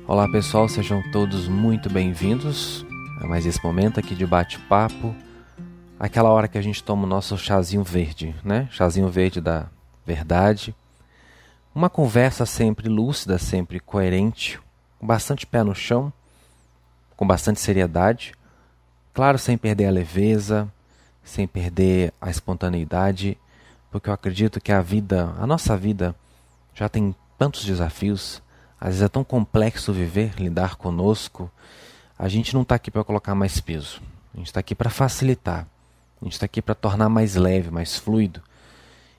Olá pessoal, sejam todos muito bem-vindos a mais esse momento aqui de bate-papo. Aquela hora que a gente toma o nosso chazinho verde, né? Chazinho verde da verdade. Uma conversa sempre lúcida, sempre coerente, com bastante pé no chão, com bastante seriedade. Claro, sem perder a leveza, sem perder a espontaneidade, porque eu acredito que a nossa vida já tem tantos desafios. Às vezes é tão complexo viver, lidar conosco. A gente não está aqui para colocar mais peso. A gente está aqui para facilitar. A gente está aqui para tornar mais leve, mais fluido.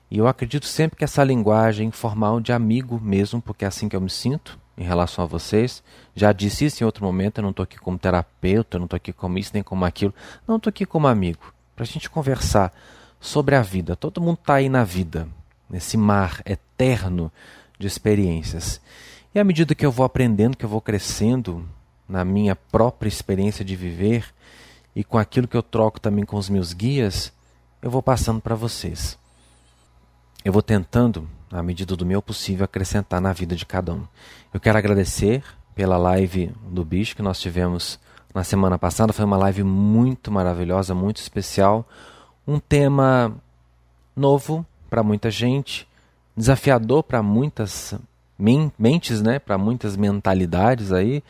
E eu acredito sempre que essa linguagem informal de amigo mesmo, porque é assim que eu me sinto em relação a vocês. Já disse isso em outro momento, eu não estou aqui como terapeuta, eu não estou aqui como isso nem como aquilo. Não, estou aqui como amigo, para a gente conversar sobre a vida. Todo mundo está aí na vida, nesse mar eterno de experiências. E à medida que eu vou aprendendo, que eu vou crescendo na minha própria experiência de viver e com aquilo que eu troco também com os meus guias, eu vou passando para vocês. Eu vou tentando, à medida do meu possível, acrescentar na vida de cada um. Eu quero agradecer pela live do bicho que nós tivemos na semana passada. Foi uma live muito maravilhosa, muito especial. Um tema novo para muita gente, desafiador para muitas mentes, né, para muitas mentalidades aí,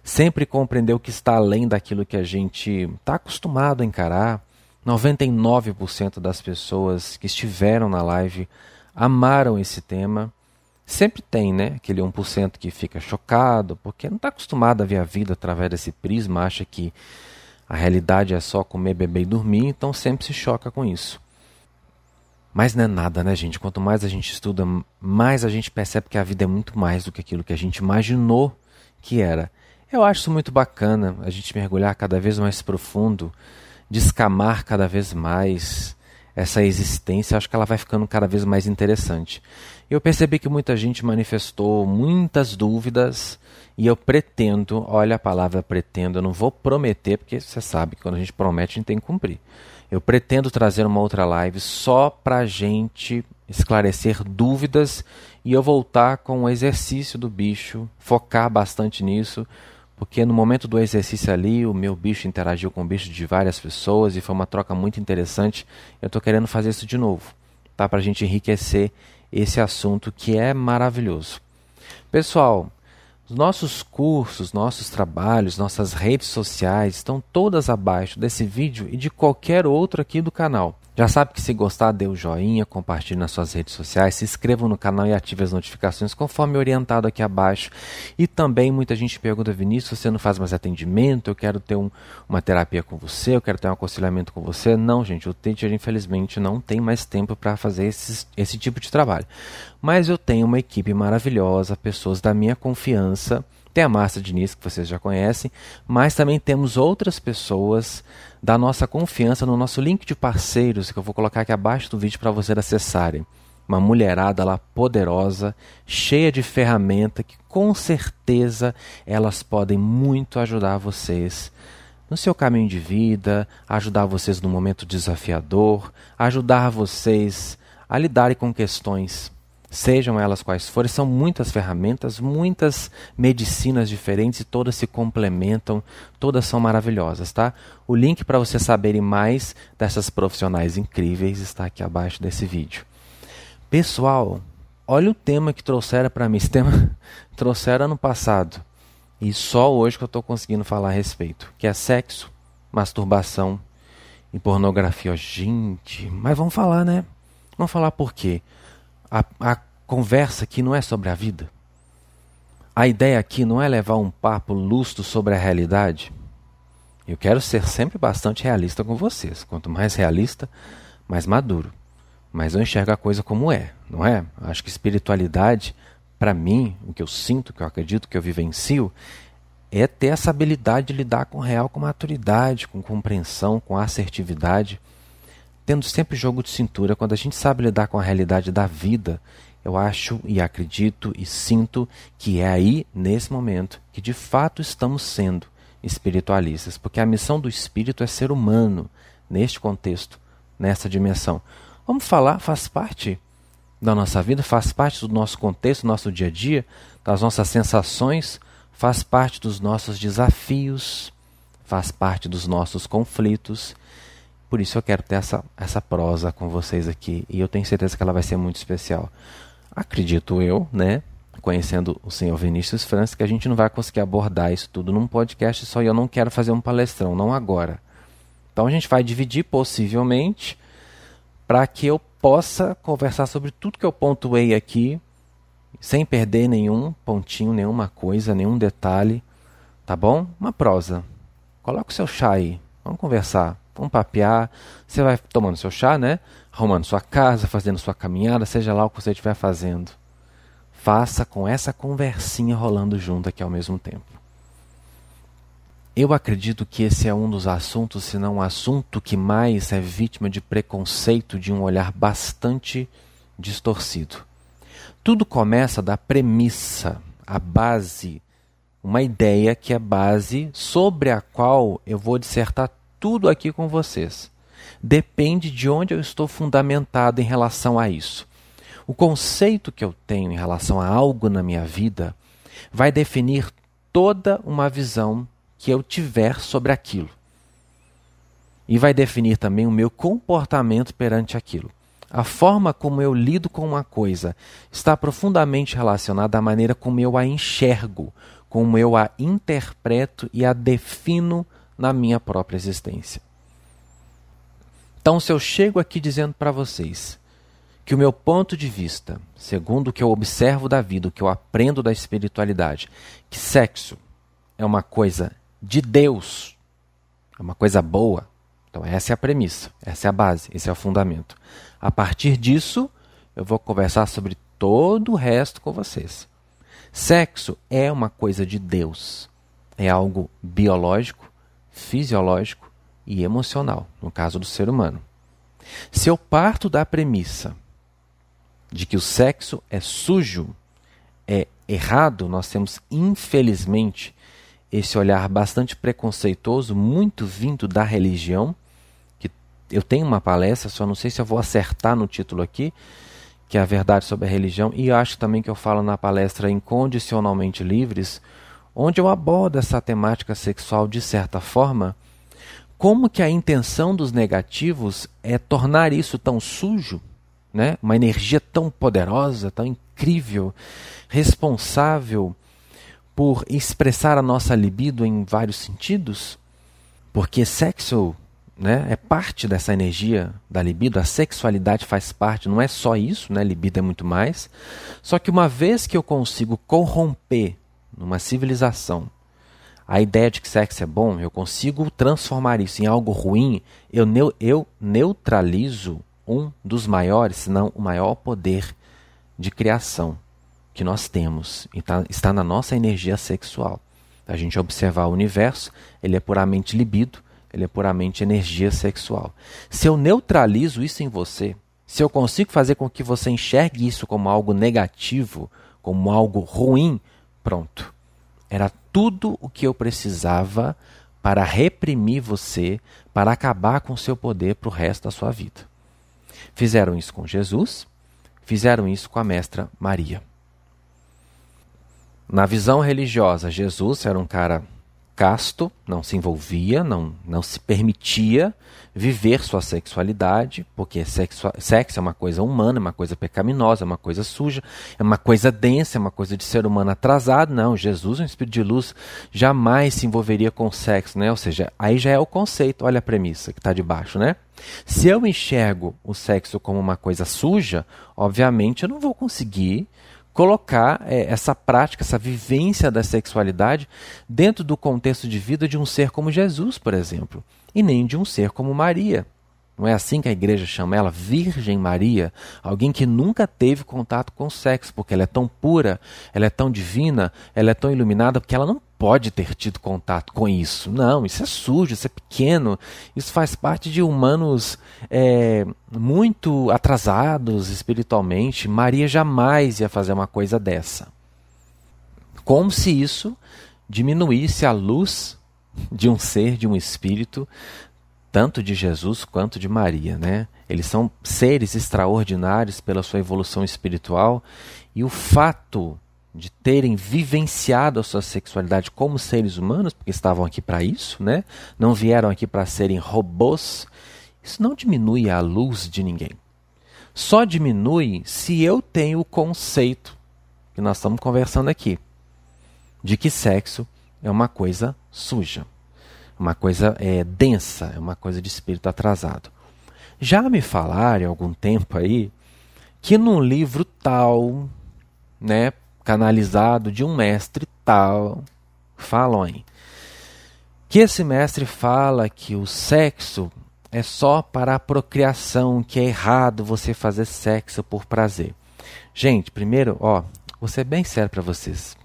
sempre compreender o que está além daquilo que a gente está acostumado a encarar. 99% das pessoas que estiveram na live amaram esse tema. Sempre tem, né, aquele 1% que fica chocado, porque não está acostumado a ver a vida através desse prisma, acha que a realidade é só comer, beber e dormir, então sempre se choca com isso. Mas não é nada, né, gente? Quanto mais a gente estuda, mais a gente percebe que a vida é muito mais do que aquilo que a gente imaginou que era. Eu acho isso muito bacana, a gente mergulhar cada vez mais profundo, descamar cada vez mais essa existência. Eu acho que ela vai ficando cada vez mais interessante. Eu percebi que muita gente manifestou muitas dúvidas e eu pretendo, olha a palavra pretendo, eu não vou prometer, porque você sabe que quando a gente promete a gente tem que cumprir. Eu pretendo trazer uma outra live só para a gente esclarecer dúvidas e eu voltar com o exercício do bicho, focar bastante nisso, porque no momento do exercício ali, o meu bicho interagiu com o bicho de várias pessoas e foi uma troca muito interessante. Eu estou querendo fazer isso de novo, tá? Para a gente enriquecer esse assunto que é maravilhoso. Pessoal, os nossos cursos, nossos trabalhos, nossas redes sociais estão todas abaixo desse vídeo e de qualquer outro aqui do canal. Já sabe que se gostar, dê o joinha, compartilhe nas suas redes sociais, se inscreva no canal e ative as notificações conforme orientado aqui abaixo. E também muita gente pergunta: Vinícius, você não faz mais atendimento? Eu quero ter uma terapia com você, eu quero ter um aconselhamento com você. Não, gente, o teacher infelizmente não tem mais tempo para fazer esse tipo de trabalho. Mas eu tenho uma equipe maravilhosa, pessoas da minha confiança. Tem a Márcia Diniz, que vocês já conhecem, mas também temos outras pessoas da nossa confiança no nosso link de parceiros, que eu vou colocar aqui abaixo do vídeo para vocês acessarem. Uma mulherada lá poderosa, cheia de ferramenta, que com certeza elas podem muito ajudar vocês no seu caminho de vida, ajudar vocês no momento desafiador, ajudar vocês a lidarem com questões, sejam elas quais forem. São muitas ferramentas, muitas medicinas diferentes e todas se complementam, todas são maravilhosas, tá? O link para vocês saberem mais dessas profissionais incríveis está aqui abaixo desse vídeo. Pessoal, olha o tema que trouxeram para mim. Esse tema trouxeram ano passado e só hoje que eu estou conseguindo falar a respeito, que é sexo, masturbação e pornografia. Gente, mas vamos falar, né? Vamos falar por quê? A conversa aqui não é sobre a vida. A ideia aqui não é levar um papo lustro sobre a realidade. Eu quero ser sempre bastante realista com vocês. Quanto mais realista, mais maduro. Mas eu enxergo a coisa como é, não é? Acho que espiritualidade, para mim, o que eu sinto, o que eu acredito, o que eu vivencio, é ter essa habilidade de lidar com o real com maturidade, com compreensão, com assertividade, tendo sempre jogo de cintura. Quando a gente sabe lidar com a realidade da vida, eu acho e acredito e sinto que é aí, nesse momento, que de fato estamos sendo espiritualistas, porque a missão do espírito é ser humano, neste contexto, nessa dimensão. Vamos falar, faz parte da nossa vida, faz parte do nosso contexto, do nosso dia a dia, das nossas sensações, faz parte dos nossos desafios, faz parte dos nossos conflitos. Por isso eu quero ter essa prosa com vocês aqui, e eu tenho certeza que ela vai ser muito especial. Acredito eu, né, conhecendo o senhor Vinícius França, que a gente não vai conseguir abordar isso tudo num podcast só, e eu não quero fazer um palestrão, não agora. Então a gente vai dividir possivelmente para que eu possa conversar sobre tudo que eu pontuei aqui, sem perder nenhum pontinho, nenhuma coisa, nenhum detalhe, tá bom? Uma prosa. Coloca o seu chá aí, vamos conversar, vamos papear. Você vai tomando seu chá, né? Arrumando sua casa, fazendo sua caminhada, seja lá o que você estiver fazendo. Faça com essa conversinha rolando junto aqui ao mesmo tempo. Eu acredito que esse é um dos assuntos, se não o assunto que mais é vítima de preconceito, de um olhar bastante distorcido. Tudo começa da premissa, a base, uma ideia que é base sobre a qual eu vou dissertar tudo aqui com vocês. Depende de onde eu estou fundamentado em relação a isso. O conceito que eu tenho em relação a algo na minha vida vai definir toda uma visão que eu tiver sobre aquilo. E vai definir também o meu comportamento perante aquilo. A forma como eu lido com uma coisa está profundamente relacionada à maneira como eu a enxergo, como eu a interpreto e a defino na minha própria existência. Então, se eu chego aqui dizendo para vocês que o meu ponto de vista, segundo o que eu observo da vida, o que eu aprendo da espiritualidade, que sexo é uma coisa de Deus, é uma coisa boa, então essa é a premissa, essa é a base, esse é o fundamento. A partir disso, eu vou conversar sobre todo o resto com vocês. Sexo é uma coisa de Deus, é algo biológico, fisiológico e emocional, no caso do ser humano. Se eu parto da premissa de que o sexo é sujo, é errado, nós temos, infelizmente, esse olhar bastante preconceituoso, muito vindo da religião, que eu tenho uma palestra, só não sei se eu vou acertar no título aqui, que é a verdade sobre a religião, e eu acho também que eu falo na palestra Incondicionalmente Livres, onde eu abordo essa temática sexual de certa forma, como que a intenção dos negativos é tornar isso tão sujo, né? Uma energia tão poderosa, tão incrível, responsável por expressar a nossa libido em vários sentidos, porque sexo, né, é parte dessa energia da libido, a sexualidade faz parte, não é só isso, né, libido é muito mais. Só que uma vez que eu consigo corromper numa civilização a ideia de que sexo é bom, eu consigo transformar isso em algo ruim, eu neutralizo um dos maiores, se não o maior poder de criação que nós temos, está na nossa energia sexual. A gente observar o universo, ele é puramente libido, ele é puramente energia sexual. Se eu neutralizo isso em você, se eu consigo fazer com que você enxergue isso como algo negativo, como algo ruim, pronto. Era tudo o que eu precisava para reprimir você, para acabar com o seu poder para o resto da sua vida. Fizeram isso com Jesus, fizeram isso com a mestra Maria. Na visão religiosa, Jesus era um cara casto, não se envolvia, não se permitia viver sua sexualidade, porque sexo é uma coisa humana, é uma coisa pecaminosa, é uma coisa suja, é uma coisa densa, é uma coisa de ser humano atrasado. Não, Jesus, um espírito de luz, jamais se envolveria com o sexo, né? Ou seja, aí já é o conceito, olha a premissa que está debaixo, né? Se eu enxergo o sexo como uma coisa suja, obviamente eu não vou conseguir colocar essa prática, essa vivência da sexualidade dentro do contexto de vida de um ser como Jesus, por exemplo, e nem de um ser como Maria. Não é assim que a igreja chama ela, Virgem Maria, alguém que nunca teve contato com o sexo, porque ela é tão pura, ela é tão divina, ela é tão iluminada, porque ela não pode ter tido contato com isso. Não, isso é sujo, isso é pequeno, isso faz parte de humanos muito atrasados espiritualmente. Maria jamais ia fazer uma coisa dessa. Como se isso diminuísse a luz de um ser, de um espírito, tanto de Jesus quanto de Maria, né? Eles são seres extraordinários pela sua evolução espiritual, e o fato de terem vivenciado a sua sexualidade como seres humanos, porque estavam aqui para isso, né? Não vieram aqui para serem robôs. Isso não diminui a luz de ninguém. Só diminui se eu tenho o conceito que nós estamos conversando aqui, de que sexo é uma coisa suja, uma coisa densa, é uma coisa de espírito atrasado. Já me falaram há algum tempo aí que num livro tal, né, canalizado de um mestre tal, falam aí, que esse mestre fala que o sexo é só para a procriação, que é errado você fazer sexo por prazer. Gente, primeiro, vou ser bem sério para vocês,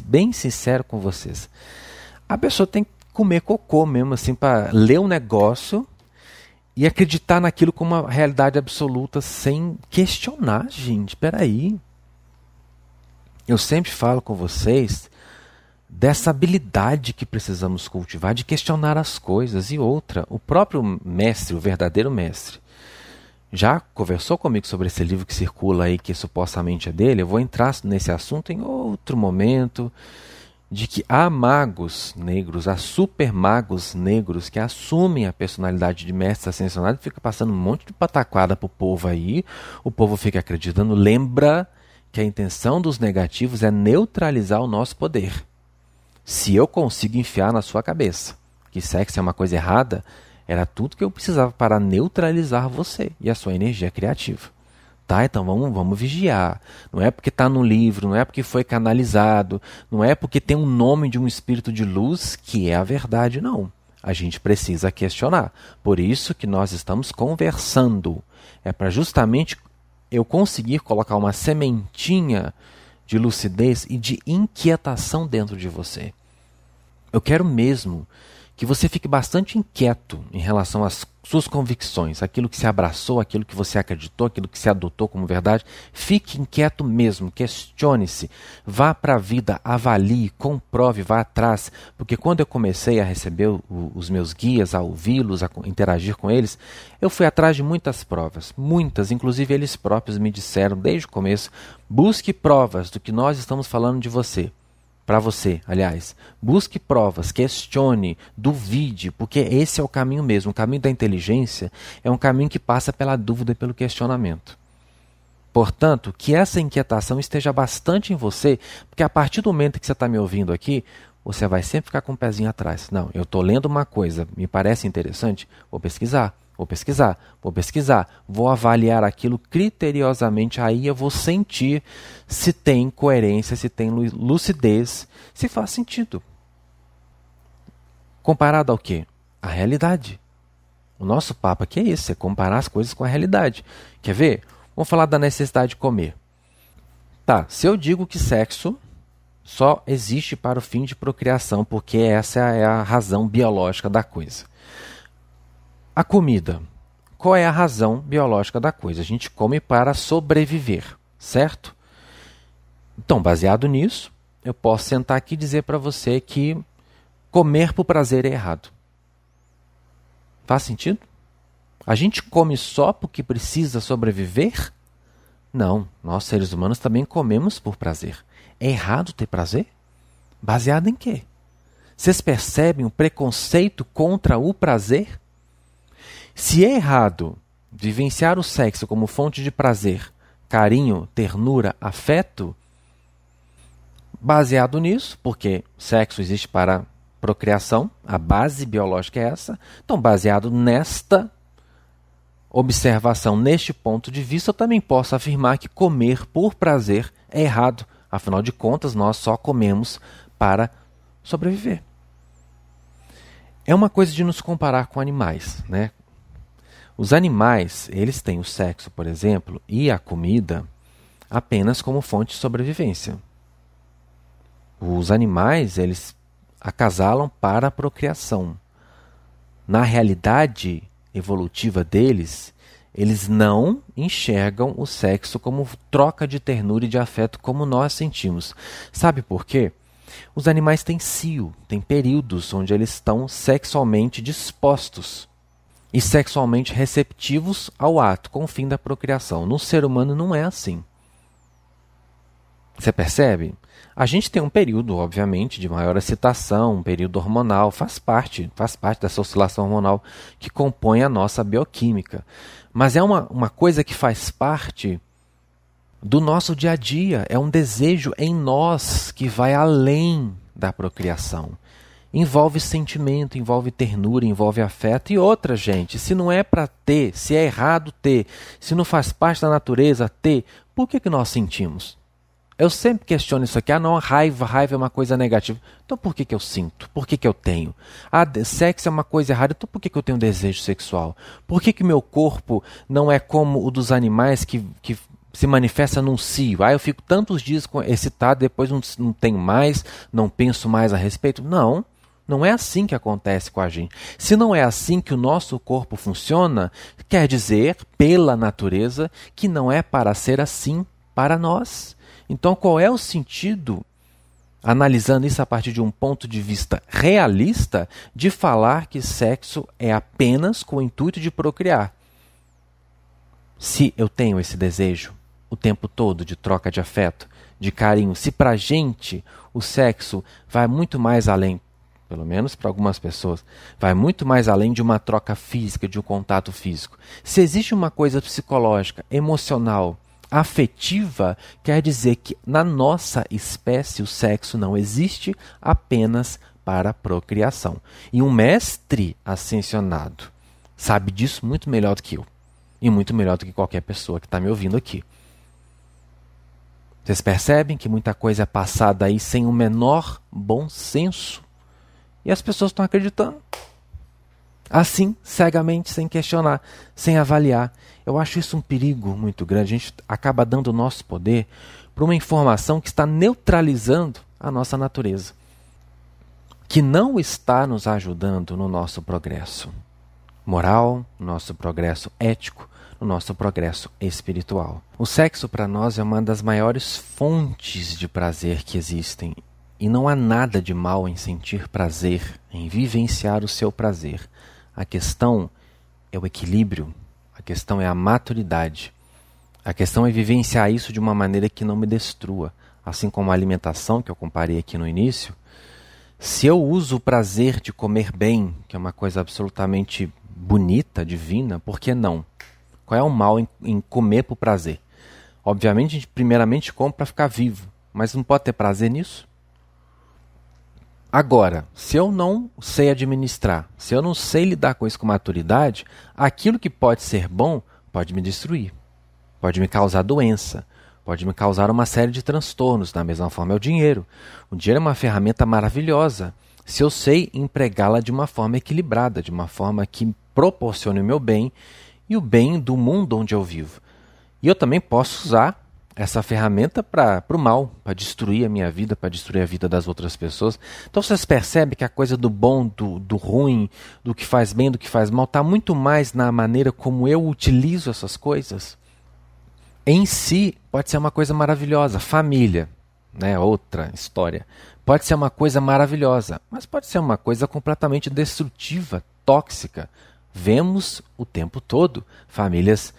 bem sincero com vocês. A pessoa tem que comer cocô mesmo, assim, para ler um negócio e acreditar naquilo como uma realidade absoluta sem questionar, gente. Peraí. Eu sempre falo com vocês dessa habilidade que precisamos cultivar de questionar as coisas. E outra, o próprio mestre, o verdadeiro mestre, já conversou comigo sobre esse livro que circula aí, que supostamente é dele. Eu vou entrar nesse assunto em outro momento, de que há magos negros, há super magos negros que assumem a personalidade de mestre ascensionado e fica passando um monte de pataquada pro povo aí, o povo fica acreditando. Lembra que a intenção dos negativos é neutralizar o nosso poder. Se eu consigo enfiar na sua cabeça que sexo é uma coisa errada, era tudo que eu precisava para neutralizar você e a sua energia criativa. Tá? Então vamos vigiar. Não é porque está no livro, não é porque foi canalizado, não é porque tem um nome de um espírito de luz que é a verdade, não. A gente precisa questionar. Por isso que nós estamos conversando. É para justamente eu conseguir colocar uma sementinha de lucidez e de inquietação dentro de você. Eu quero mesmo que você fique bastante inquieto em relação às suas convicções, aquilo que se abraçou, aquilo que você acreditou, aquilo que se adotou como verdade. Fique inquieto mesmo, questione-se, vá para a vida, avalie, comprove, vá atrás. Porque quando eu comecei a receber os meus guias, a ouvi-los, a interagir com eles, eu fui atrás de muitas provas, muitas, inclusive eles próprios me disseram desde o começo: busque provas do que nós estamos falando de você. Para você, aliás, busque provas, questione, duvide, porque esse é o caminho mesmo. O caminho da inteligência é um caminho que passa pela dúvida e pelo questionamento. Portanto, que essa inquietação esteja bastante em você, porque a partir do momento que você está me ouvindo aqui, você vai sempre ficar com o pezinho atrás. Não, eu estou lendo uma coisa, me parece interessante, vou pesquisar, vou avaliar aquilo criteriosamente, aí eu vou sentir se tem coerência, se tem lucidez, se faz sentido. Comparado ao quê? A realidade. O nosso papo aqui é esse, é comparar as coisas com a realidade. Quer ver? Vamos falar da necessidade de comer. Tá, se eu digo que sexo só existe para o fim de procriação, porque essa é a razão biológica da coisa. A comida. Qual é a razão biológica da coisa? A gente come para sobreviver, certo? Então, baseado nisso, eu posso sentar aqui e dizer para você que comer por prazer é errado. Faz sentido? A gente come só porque precisa sobreviver? Não, nós seres humanos também comemos por prazer. É errado ter prazer? Baseado em quê? Vocês percebem o preconceito contra o prazer? Se é errado vivenciar o sexo como fonte de prazer, carinho, ternura, afeto, baseado nisso, porque sexo existe para procriação, a base biológica é essa, então baseado nesta observação, neste ponto de vista, eu também posso afirmar que comer por prazer é errado. Afinal de contas, nós só comemos para sobreviver. É uma coisa de nos comparar com animais, né? Os animais, eles têm o sexo, por exemplo, e a comida apenas como fonte de sobrevivência. Os animais, eles acasalam para a procriação. Na realidade evolutiva deles, eles não enxergam o sexo como troca de ternura e de afeto como nós sentimos. Sabe por quê? Os animais têm cio, têm períodos onde eles estão sexualmente dispostos e sexualmente receptivos ao ato, com o fim da procriação. No ser humano não é assim. Você percebe? A gente tem um período, obviamente, de maior excitação, um período hormonal, faz parte dessa oscilação hormonal que compõe a nossa bioquímica. Mas é uma coisa que faz parte do nosso dia a dia, é um desejo em nós que vai além da procriação. Envolve sentimento, envolve ternura, envolve afeto e outra, gente. Se não é para ter, se é errado ter, se não faz parte da natureza ter, por que nós sentimos? Eu sempre questiono isso aqui. Não, raiva é uma coisa negativa. Então por que eu sinto? Por que eu tenho? Sexo é uma coisa errada. Então por que eu tenho desejo sexual? Por que meu corpo não é como o dos animais que se manifesta num cio? Eu fico tantos dias excitado, depois não tenho mais, não penso mais a respeito. Não é assim que acontece com a gente. Se não é assim que o nosso corpo funciona, quer dizer, pela natureza, que não é para ser assim para nós. Então, qual é o sentido, analisando isso a partir de um ponto de vista realista, de falar que sexo é apenas com o intuito de procriar? Se eu tenho esse desejo o tempo todo de troca de afeto, de carinho, se para a gente o sexo vai muito mais além, pelo menos para algumas pessoas, vai muito mais além de uma troca física, de um contato físico. Se existe uma coisa psicológica, emocional, afetiva, quer dizer que na nossa espécie o sexo não existe apenas para a procriação. E um mestre ascensionado sabe disso muito melhor do que eu. E muito melhor do que qualquer pessoa que está me ouvindo aqui. Vocês percebem que muita coisa é passada aí sem o menor bom senso? E as pessoas estão acreditando. Assim, cegamente, sem questionar, sem avaliar. Eu acho isso um perigo muito grande. A gente acaba dando o nosso poder para uma informação que está neutralizando a nossa natureza, que não está nos ajudando no nosso progresso moral, no nosso progresso ético, no nosso progresso espiritual. O sexo para nós é uma das maiores fontes de prazer que existem. E não há nada de mal em sentir prazer, em vivenciar o seu prazer. A questão é o equilíbrio, a questão é a maturidade. A questão é vivenciar isso de uma maneira que não me destrua. Assim como a alimentação, que eu comparei aqui no início, se eu uso o prazer de comer bem, que é uma coisa absolutamente bonita, divina, por que não? Qual é o mal em comer por prazer? Obviamente, a gente primeiramente come para ficar vivo, mas não pode ter prazer nisso? Agora, se eu não sei administrar, se eu não sei lidar com isso com maturidade, aquilo que pode ser bom pode me destruir, pode me causar doença, pode me causar uma série de transtornos. Da mesma forma é o dinheiro. O dinheiro é uma ferramenta maravilhosa, se eu sei empregá-la de uma forma equilibrada, de uma forma que proporcione o meu bem e o bem do mundo onde eu vivo. E eu também posso usar essa ferramenta para o mal, para destruir a minha vida, para destruir a vida das outras pessoas. Então vocês percebem que a coisa do bom, do ruim, do que faz bem, do que faz mal, está muito mais na maneira como eu utilizo essas coisas. Em si, pode ser uma coisa maravilhosa. Família, né? Outra história. Pode ser uma coisa maravilhosa, mas pode ser uma coisa completamente destrutiva, tóxica. Vemos o tempo todo famílias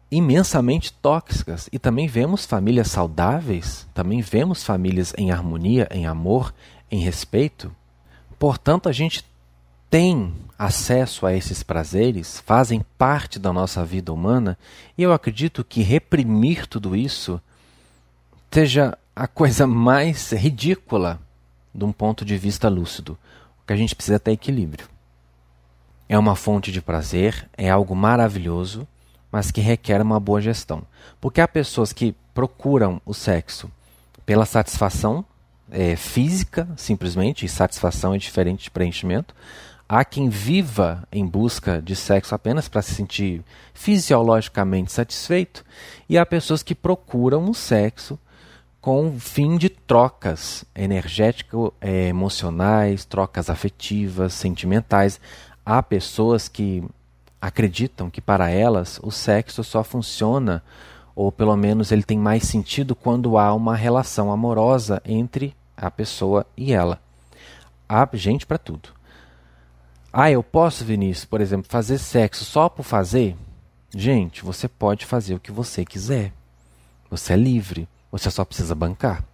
imensamente tóxicas e também vemos famílias saudáveis, também vemos famílias em harmonia, em amor, em respeito. Portanto, a gente tem acesso a esses prazeres, fazem parte da nossa vida humana, e eu acredito que reprimir tudo isso seja a coisa mais ridícula de um ponto de vista lúcido. O que a gente precisa é ter equilíbrio. É uma fonte de prazer, é algo maravilhoso, mas que requer uma boa gestão. Porque há pessoas que procuram o sexo pela satisfação física, simplesmente, e satisfação é diferente de preenchimento. Há quem viva em busca de sexo apenas para se sentir fisiologicamente satisfeito, e há pessoas que procuram o sexo com o fim de trocas energético-emocionais, trocas afetivas, sentimentais. Há pessoas que acreditam que para elas o sexo só funciona, ou pelo menos ele tem mais sentido quando há uma relação amorosa entre a pessoa e ela. Há gente para tudo. Eu posso, Vinícius, por exemplo, fazer sexo só por fazer? Gente, você pode fazer o que você quiser. Você é livre. Você só precisa bancar.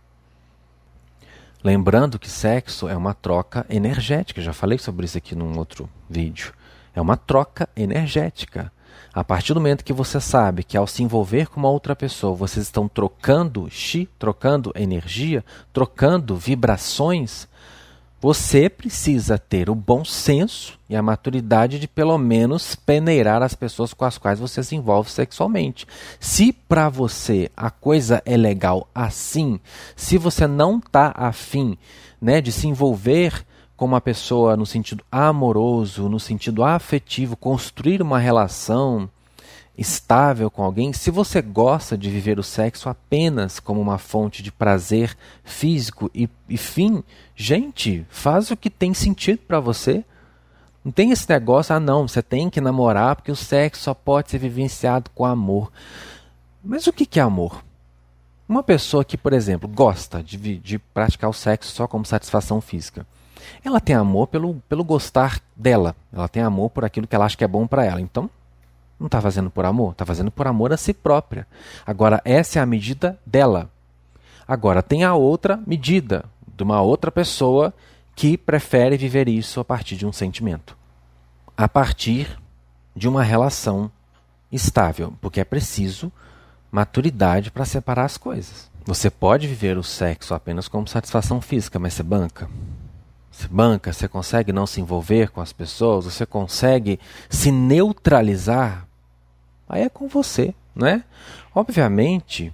Lembrando que sexo é uma troca energética. Já falei sobre isso aqui num outro vídeo. É uma troca energética. A partir do momento que você sabe que ao se envolver com uma outra pessoa, vocês estão trocando chi, trocando energia, trocando vibrações, você precisa ter o bom senso e a maturidade de pelo menos peneirar as pessoas com as quais você se envolve sexualmente. Se para você a coisa é legal assim, se você não está afim, né, de se envolver com uma pessoa no sentido amoroso, no sentido afetivo, construir uma relação estável com alguém, se você gosta de viver o sexo apenas como uma fonte de prazer físico e fim, gente, faz o que tem sentido para você. Não tem esse negócio, não, você tem que namorar porque o sexo só pode ser vivenciado com amor. Mas o que é amor? Uma pessoa que, por exemplo, gosta de praticar o sexo só como satisfação física, ela tem amor pelo gostar dela, ela tem amor por aquilo que ela acha que é bom para ela. Então, não está fazendo por amor, está fazendo por amor a si própria. Agora, essa é a medida dela. Agora, tem a outra medida, de uma outra pessoa que prefere viver isso a partir de um sentimento. A partir de uma relação estável, porque é preciso maturidade para separar as coisas. Você pode viver o sexo apenas como satisfação física, mas você banca. Você banca, você consegue não se envolver com as pessoas, você consegue se neutralizar. Aí é com você, né? Obviamente,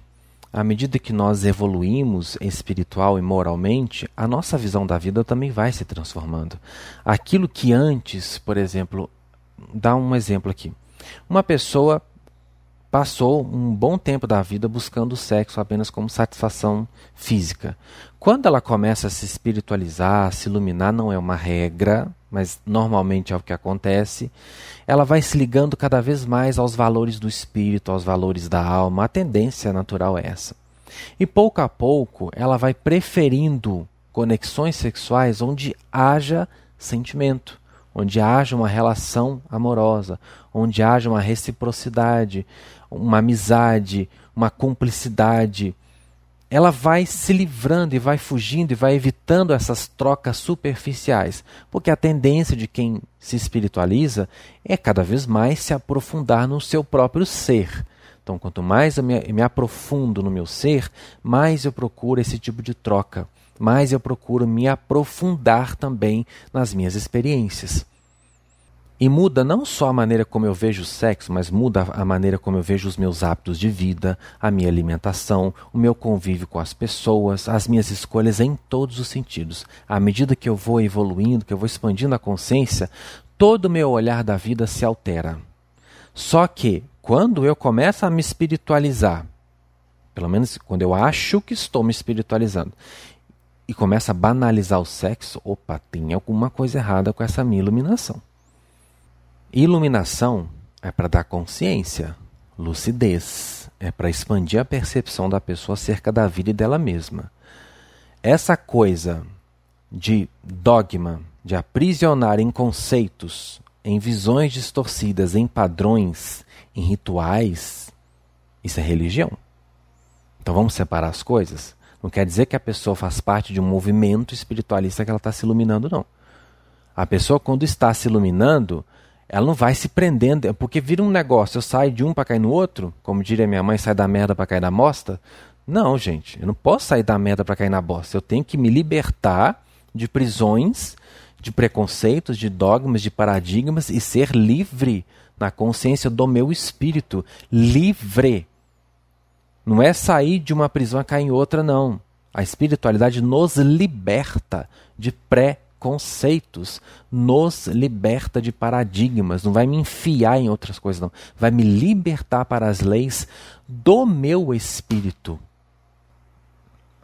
à medida que nós evoluímos espiritual e moralmente, a nossa visão da vida também vai se transformando. Aquilo que antes, por exemplo, dá um exemplo aqui. Uma pessoa passou um bom tempo da vida buscando o sexo apenas como satisfação física. Quando ela começa a se espiritualizar, a se iluminar, não é uma regra, mas normalmente é o que acontece, ela vai se ligando cada vez mais aos valores do espírito, aos valores da alma. A tendência natural é essa. E pouco a pouco ela vai preferindo conexões sexuais onde haja sentimento, onde haja uma relação amorosa, onde haja uma reciprocidade, uma amizade, uma cumplicidade. Ela vai se livrando e vai fugindo e vai evitando essas trocas superficiais, porque a tendência de quem se espiritualiza é cada vez mais se aprofundar no seu próprio ser. Então, quanto mais eu me aprofundo no meu ser, mais eu procuro esse tipo de troca, mais eu procuro me aprofundar também nas minhas experiências. E muda não só a maneira como eu vejo o sexo, mas muda a maneira como eu vejo os meus hábitos de vida, a minha alimentação, o meu convívio com as pessoas, as minhas escolhas em todos os sentidos. À medida que eu vou evoluindo, que eu vou expandindo a consciência, todo o meu olhar da vida se altera. Só que, quando eu começo a me espiritualizar, pelo menos quando eu acho que estou me espiritualizando, e começo a banalizar o sexo, opa, tem alguma coisa errada com essa minha iluminação. Iluminação é para dar consciência, lucidez, é para expandir a percepção da pessoa acerca da vida e dela mesma. Essa coisa de dogma, de aprisionar em conceitos, em visões distorcidas, em padrões, em rituais, isso é religião. Então vamos separar as coisas? Não quer dizer que a pessoa faz parte de um movimento espiritualista que ela está se iluminando, não. A pessoa, quando está se iluminando, ela não vai se prendendo, porque vira um negócio, eu saio de um para cair no outro, como diria minha mãe, sai da merda para cair na bosta. Não, gente, eu não posso sair da merda para cair na bosta. Eu tenho que me libertar de prisões, de preconceitos, de dogmas, de paradigmas e ser livre na consciência do meu espírito. Livre. Não é sair de uma prisão e cair em outra, não. A espiritualidade nos liberta de preconceitos, nos liberta de paradigmas, não vai me enfiar em outras coisas, não. Vai me libertar para as leis do meu espírito.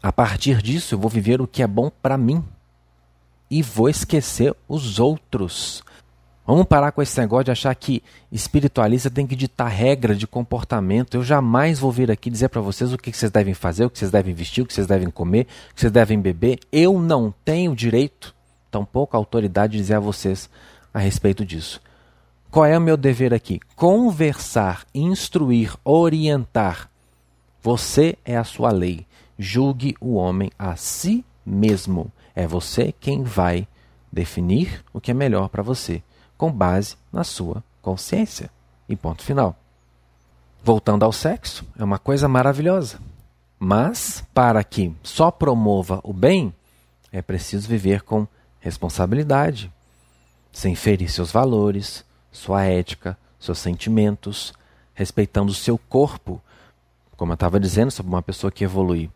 A partir disso, eu vou viver o que é bom para mim e vou esquecer os outros. Vamos parar com esse negócio de achar que espiritualista tem que ditar regra de comportamento. Eu jamais vou vir aqui dizer para vocês o que vocês devem fazer, o que vocês devem vestir, o que vocês devem comer, o que vocês devem beber. Eu não tenho direito, tampouco autoridade de dizer a vocês a respeito disso. Qual é o meu dever aqui? Conversar, instruir, orientar Você é a sua lei. Julgue o homem a si mesmo. É você quem vai definir o que é melhor para você, com base na sua consciência. E ponto final. Voltando ao sexo, é uma coisa maravilhosa. Mas, para que só promova o bem, é preciso viver com responsabilidade, sem ferir seus valores, sua ética, seus sentimentos, respeitando o seu corpo. Como eu estava dizendo sobre uma pessoa que evolui,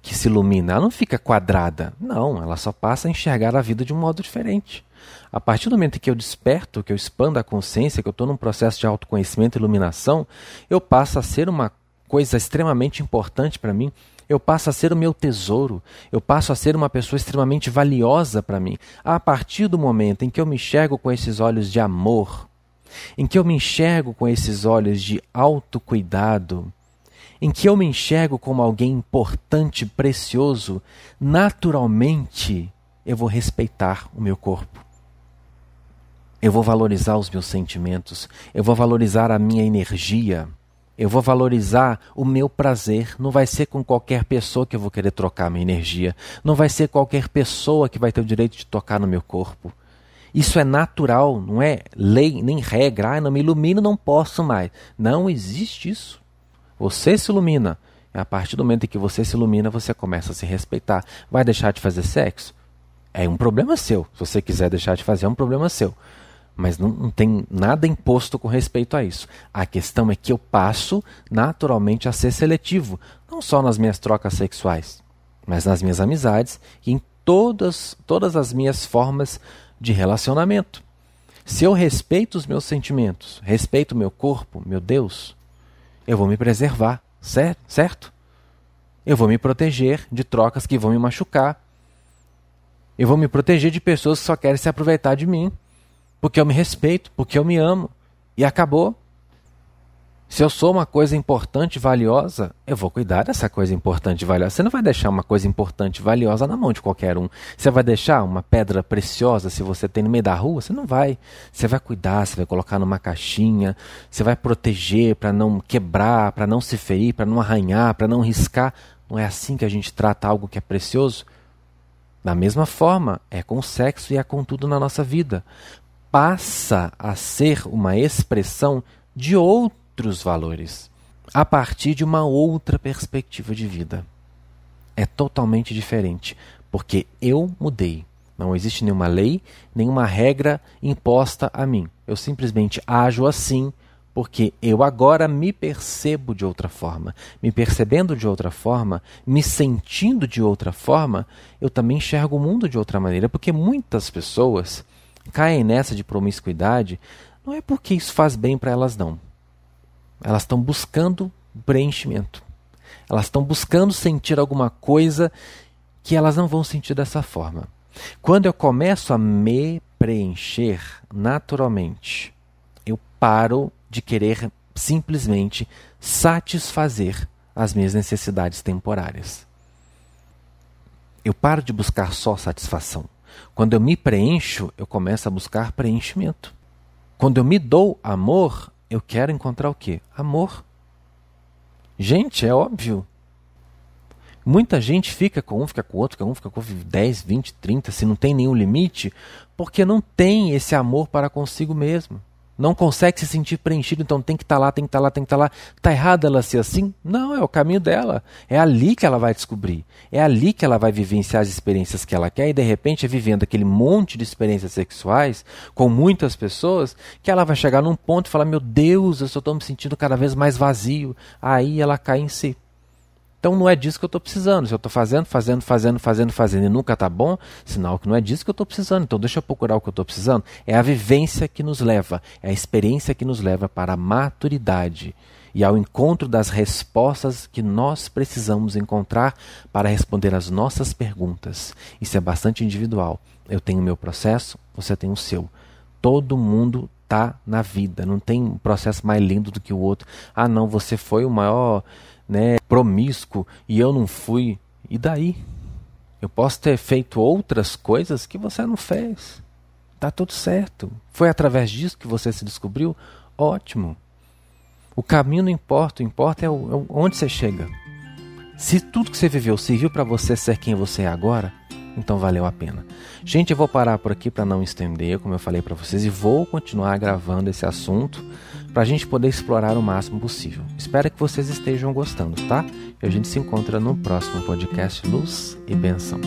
que se ilumina, ela não fica quadrada. Não, ela só passa a enxergar a vida de um modo diferente. A partir do momento em que eu desperto, que eu expando a consciência, que eu estou num processo de autoconhecimento e iluminação, eu passo a ser uma coisa extremamente importante para mim. Eu passo a ser o meu tesouro. Eu passo a ser uma pessoa extremamente valiosa para mim. A partir do momento em que eu me enxergo com esses olhos de amor, em que eu me enxergo com esses olhos de autocuidado, em que eu me enxergo como alguém importante, precioso, naturalmente eu vou respeitar o meu corpo. Eu vou valorizar os meus sentimentos, eu vou valorizar a minha energia, eu vou valorizar o meu prazer. Não vai ser com qualquer pessoa que eu vou querer trocar a minha energia, não vai ser qualquer pessoa que vai ter o direito de tocar no meu corpo. Isso é natural, não é lei nem regra. Não me ilumino, não posso mais. Não existe isso. Você se ilumina. A partir do momento em que você se ilumina, você começa a se respeitar. Vai deixar de fazer sexo? É um problema seu. Se você quiser deixar de fazer, é um problema seu. Mas não tem nada imposto com respeito a isso. A questão é que eu passo naturalmente a ser seletivo. Não só nas minhas trocas sexuais, mas nas minhas amizades e em todas as minhas formas de relacionamento. Se eu respeito os meus sentimentos, respeito o meu corpo, meu Deus, eu vou me preservar, certo? Eu vou me proteger de trocas que vão me machucar. Eu vou me proteger de pessoas que só querem se aproveitar de mim, porque eu me respeito, porque eu me amo. E acabou. Se eu sou uma coisa importante e valiosa, eu vou cuidar dessa coisa importante e valiosa. Você não vai deixar uma coisa importante e valiosa na mão de qualquer um. Você vai deixar uma pedra preciosa, se você tem no meio da rua? Você não vai. Você vai cuidar, você vai colocar numa caixinha, você vai proteger para não quebrar, para não se ferir, para não arranhar, para não riscar. Não é assim que a gente trata algo que é precioso? Da mesma forma, é com o sexo e é com tudo na nossa vida. Passa a ser uma expressão de outros valores, a partir de uma outra perspectiva de vida. É totalmente diferente, porque eu mudei. Não existe nenhuma lei, nenhuma regra imposta a mim. Eu simplesmente ajo assim, porque eu agora me percebo de outra forma. Me percebendo de outra forma, me sentindo de outra forma, eu também enxergo o mundo de outra maneira, porque muitas pessoas caem nessa de promiscuidade, não é porque isso faz bem para elas, não. Elas estão buscando preenchimento. Elas estão buscando sentir alguma coisa que elas não vão sentir dessa forma. Quando eu começo a me preencher naturalmente, eu paro de querer simplesmente satisfazer as minhas necessidades temporárias. Eu paro de buscar só satisfação. Quando eu me preencho, eu começo a buscar preenchimento. Quando eu me dou amor, eu quero encontrar o quê? Amor. Gente, é óbvio. Muita gente fica com um, fica com o outro, fica com 10, 20, 30, se não tem nenhum limite, porque não tem esse amor para consigo mesmo. Não consegue se sentir preenchido, então tem que estar lá, tem que estar lá, tem que estar lá. Está errado ela ser assim? Não, é o caminho dela. É ali que ela vai descobrir. É ali que ela vai vivenciar as experiências que ela quer e de repente é vivendo aquele monte de experiências sexuais com muitas pessoas que ela vai chegar num ponto e falar, meu Deus, eu só estou me sentindo cada vez mais vazio. Aí ela cai em si. Então não é disso que eu estou precisando. Se eu estou fazendo e nunca está bom, sinal que não é disso que eu estou precisando. Então deixa eu procurar o que eu estou precisando. É a vivência que nos leva, é a experiência que nos leva para a maturidade e ao encontro das respostas que nós precisamos encontrar para responder às nossas perguntas. Isso é bastante individual. Eu tenho o meu processo, você tem o seu. Todo mundo está na vida. Não tem um processo mais lindo do que o outro. Ah não, você foi o maior promíscuo e eu não fui. E daí? Eu posso ter feito outras coisas que você não fez. Tá tudo certo. Foi através disso que você se descobriu? Ótimo. O caminho não importa, o importa é onde você chega. Se tudo que você viveu serviu para você ser quem você é agora, então valeu a pena. Gente, eu vou parar por aqui para não estender, como eu falei para vocês, e vou continuar gravando esse assunto para a gente poder explorar o máximo possível. Espero que vocês estejam gostando, tá? E a gente se encontra no próximo podcast Luz e Benção.